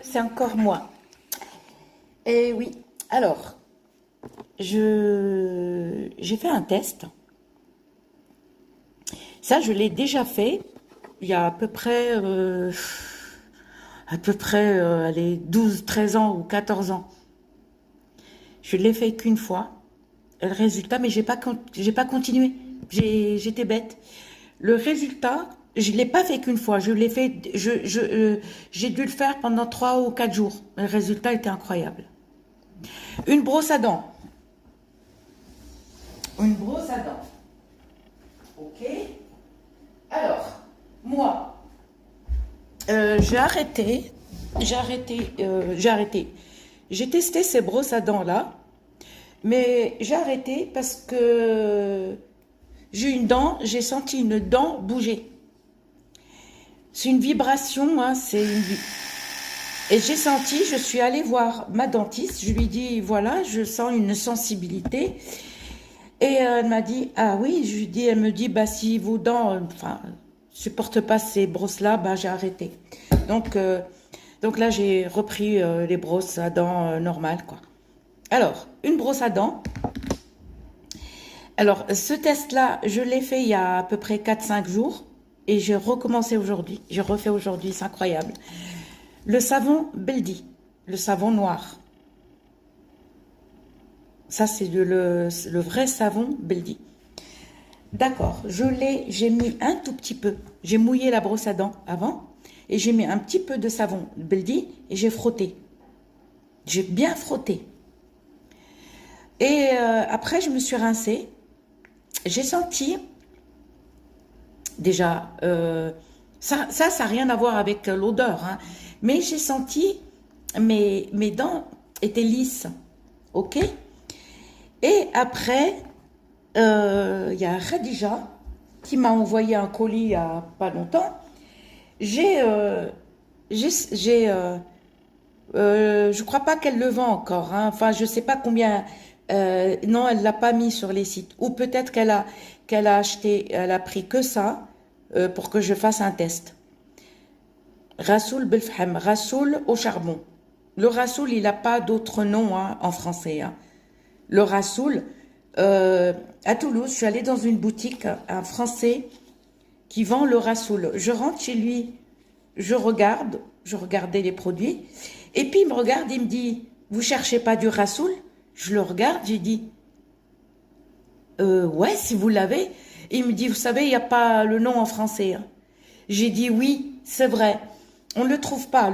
c'est encore moi. Et oui, alors, j'ai fait un test. Ça, je l'ai déjà fait il y a allez, 12, 13 ans ou 14 ans. Je l'ai fait qu'une fois. Le résultat, mais j'ai pas continué. J'étais bête. Le résultat, je l'ai pas fait qu'une fois. Je l'ai fait, j'ai dû le faire pendant 3 ou 4 jours. Le résultat était incroyable. Une brosse à dents. Une brosse à dents. Ok. Alors, moi, j'ai arrêté. J'ai arrêté. J'ai testé ces brosses à dents là, mais j'ai arrêté parce que j'ai senti une dent bouger. C'est une vibration, hein, et j'ai senti, je suis allée voir ma dentiste, je lui ai dit, voilà, je sens une sensibilité. Et elle m'a dit, ah oui, je lui dis, elle me dit, bah si vos dents, enfin, supportent pas ces brosses-là, bah j'ai arrêté. Donc, euh, donc là, j'ai repris les brosses à dents normales, quoi. Alors, une brosse à dents. Alors, ce test-là, je l'ai fait il y a à peu près 4 5 jours et j'ai recommencé aujourd'hui. J'ai refait aujourd'hui, c'est incroyable. Le savon Beldi, le savon noir. Ça, c'est le vrai savon Beldi. D'accord, j'ai mis un tout petit peu. J'ai mouillé la brosse à dents avant et j'ai mis un petit peu de savon Beldi et j'ai frotté. J'ai bien frotté. Et après, je me suis rincée. J'ai senti, déjà, ça n'a rien à voir avec l'odeur, hein, mais j'ai senti mes dents étaient lisses, ok? Et après, il y a Khadija qui m'a envoyé un colis il n'y a pas longtemps. J'ai, euh, je crois pas qu'elle le vend encore, hein. Enfin, je sais pas combien. Non, elle l'a pas mis sur les sites. Ou peut-être qu'elle a acheté, elle a pris que ça pour que je fasse un test. Rassoul Belfhem, Rassoul au charbon. Le Rassoul, il n'a pas d'autre nom, hein, en français, hein. Le Rassoul, à Toulouse, je suis allée dans une boutique, un Français qui vend le Rassoul. Je rentre chez lui, je regardais les produits, et puis il me regarde, il me dit, vous cherchez pas du Rassoul? Je le regarde, j'ai dit, ouais, si vous l'avez. Il me dit, vous savez, il n'y a pas le nom en français, hein. J'ai dit, oui, c'est vrai, on ne le trouve pas.